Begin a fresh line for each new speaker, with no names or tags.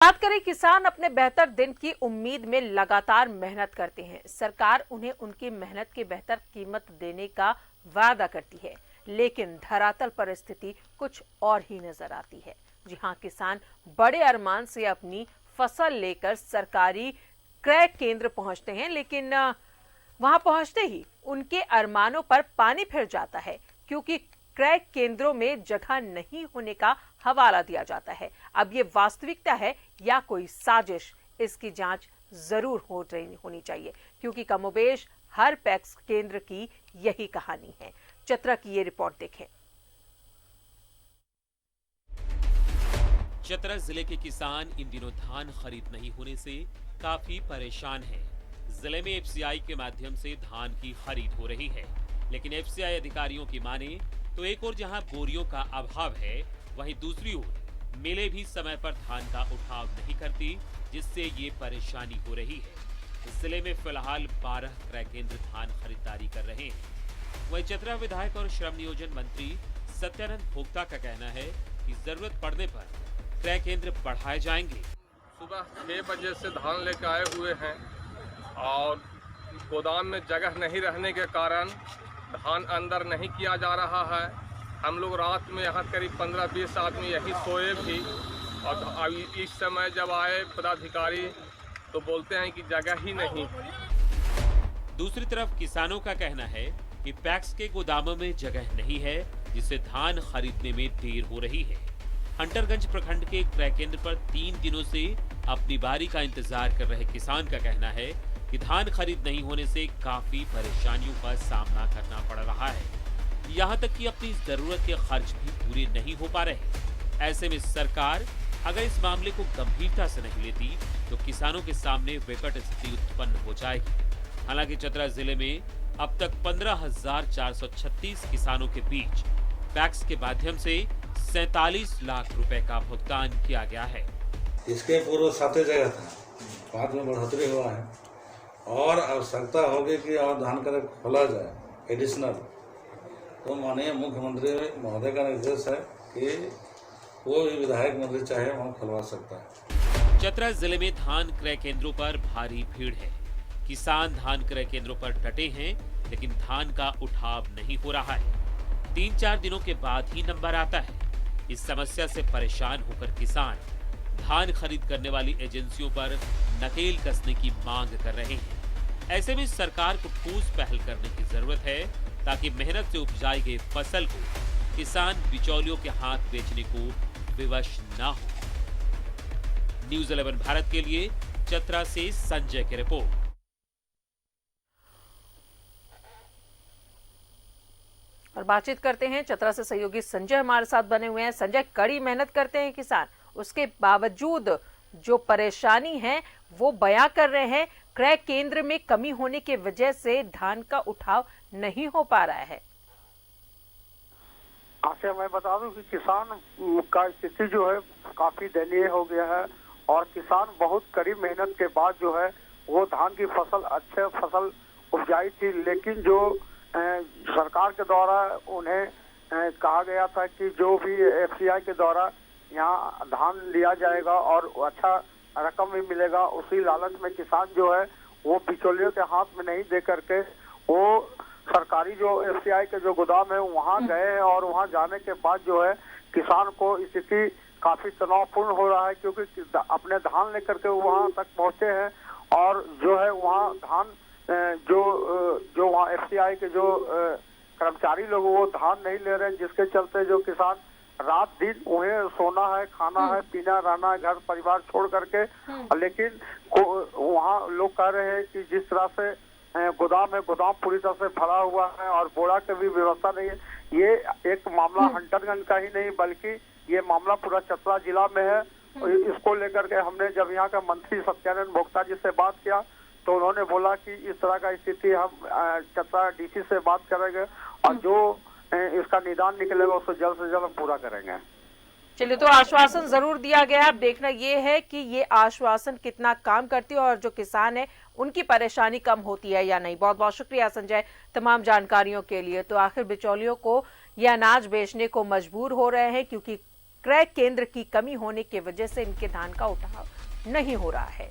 बात करें, किसान अपने बेहतर दिन की उम्मीद में लगातार मेहनत करते हैं। सरकार उन्हें उनकी मेहनत की बेहतर कीमत देने का वादा करती है, लेकिन धरातल पर स्थिति कुछ और ही नजर आती है। जी हां, किसान बड़े अरमान से अपनी फसल लेकर सरकारी क्रय केंद्र पहुंचते हैं, लेकिन वहां पहुंचते ही उनके अरमानों पर पानी फिर जाता है, क्योंकि क्रय केंद्रों में जगह नहीं होने का हवाला दिया जाता है। अब ये वास्तविकता है या कोई साजिश, इसकी जांच जरूर होनी चाहिए, क्योंकि कमोबेश हर पैक्स केंद्र की यही कहानी है। चतरा की ये रिपोर्ट देखें।
चतरा जिले के किसान इन दिनों धान खरीद नहीं होने से काफी परेशान हैं। जिले में एफसीआई के माध्यम से धान की खरीद हो रही है, लेकिन एफसीआई अधिकारियों की माने तो एक ओर जहां बोरियों का अभाव है, वहीं दूसरी ओर मिलें भी समय पर धान का उठाव नहीं करती, जिससे ये परेशानी हो रही है। जिले में फिलहाल 12 क्रय केंद्र धान खरीदारी कर रहे हैं। वहीं चतरा विधायक और श्रम नियोजन मंत्री सत्यानंद भोक्ता का कहना है कि जरूरत पड़ने पर क्रय केंद्र बढ़ाए जाएंगे।
सुबह 6 बजे से धान लेकर आए हुए हैं और गोदाम में जगह नहीं रहने के कारण धान अंदर नहीं किया जा रहा है। हम लोग रात में यहाँ करीब 15-20 आदमी यहीं सोए भी, और इस समय जब आए पदाधिकारी तो बोलते हैं कि जगह ही नहीं।
दूसरी तरफ किसानों का कहना है कि पैक्स के गोदामों में जगह नहीं है, जिससे धान खरीदने में देर हो रही है। हंटरगंज प्रखंड के क्रय केंद्र पर 3 दिनों से अपनी बारी का इंतजार कर रहे किसान का कहना है कि धान खरीद नहीं होने से काफी परेशानियों का सामना करना पड़ रहा है। यहाँ तक कि अपनी जरूरत के खर्च भी पूरे नहीं हो पा रहे। ऐसे में सरकार अगर इस मामले को गंभीरता से नहीं लेती तो किसानों के सामने विकट स्थिति उत्पन्न हो जाएगी। हालांकि चतरा जिले में अब तक 15,436 किसानों के बीच पैक्स के माध्यम से 47 लाख रुपए का भुगतान किया गया है।
इसके पूर्व 7 जगह था, 5 में बढ़ोतरी हुआ है और आवश्यकता होगी कि और धान का खोला जाए एडिशनल, तो माननीय मुख्यमंत्री महोदय का निर्देश है कि कोई भी विधायक मंत्री चाहे वहाँ खुलवा सकता है।
चतरा जिले में धान क्रय केंद्रों पर भारी भीड़ है। किसान धान क्रय केंद्रों पर डटे हैं, लेकिन धान का उठाव नहीं हो रहा है। 3-4 दिनों के बाद ही नंबर आता है। इस समस्या से परेशान होकर किसान धान खरीद करने वाली एजेंसियों पर नकेल कसने की मांग कर रहे हैं। ऐसे में सरकार को ठोस पहल करने की जरूरत है, ताकि मेहनत से उपजाई गई फसल को किसान बिचौलियों के हाथ बेचने को विवश न हो। न्यूज़ 11 भारत के लिए चतरा से संजय की रिपोर्ट।
और बातचीत करते हैं, चतरा से सहयोगी संजय हमारे साथ बने हुए हैं। संजय, कड़ी मेहनत करते हैं किसान, उसके बावजूद जो परेशानी है वो बयां कर रहे हैं। क्रय केंद्र में कमी होने की वजह से धान का उठाव नहीं हो पा रहा है।
आशा, मैं बता दूं कि किसान का स्थिति जो है काफी दयनीय हो गया है और किसान बहुत कड़ी मेहनत के बाद जो है वो धान की फसल अच्छे फसल उपजाई थी, लेकिन जो सरकार के द्वारा उन्हें कहा गया था कि जो भी एफसीआई के द्वारा यहाँ धान लिया जाएगा और अच्छा रकम भी मिलेगा, उसी लालच में किसान जो है वो बिचौलियों के हाथ में नहीं दे करके वो सरकारी जो एफसीआई के जो गोदाम है वहाँ गए हैं और वहाँ जाने के बाद जो है किसान को स्थिति काफी तनावपूर्ण हो रहा है, क्योंकि अपने धान लेकर के वहाँ तक पहुँचे हैं और जो है वहाँ धान जो वहाँ एफसीआई के जो कर्मचारी लोग वो धान नहीं ले रहे हैं, जिसके चलते जो किसान रात दिन उन्हें सोना है, खाना है, पीना, रहना है, घर परिवार छोड़ करके। लेकिन वहाँ लोग कह रहे हैं कि जिस तरह से गोदाम है, गोदाम पूरी तरह से भरा हुआ है और बोरा की भी व्यवस्था नहीं है। ये एक मामला हंटरगंज का ही नहीं बल्कि ये मामला पूरा चतरा जिला में है। इसको लेकर के हमने जब यहाँ का मंत्री सत्यानंद भोक्ता जी से बात किया तो उन्होंने बोला कि इस तरह का स्थिति हम चतरा डीसी से बात करेंगे और जो इसका निदान निकलेगा उसको जल्द से जल्द पूरा करेंगे।
चलिए, तो आश्वासन जरूर दिया गया है। अब देखना ये है कि ये आश्वासन कितना काम करती है और जो किसान है उनकी परेशानी कम होती है या नहीं। बहुत बहुत शुक्रिया संजय तमाम जानकारियों के लिए। तो आखिर बिचौलियों को ये अनाज बेचने को मजबूर हो रहे हैं, क्योंकि क्रय केंद्र की कमी होने की वजह से इनके धान का उठाव नहीं हो रहा है।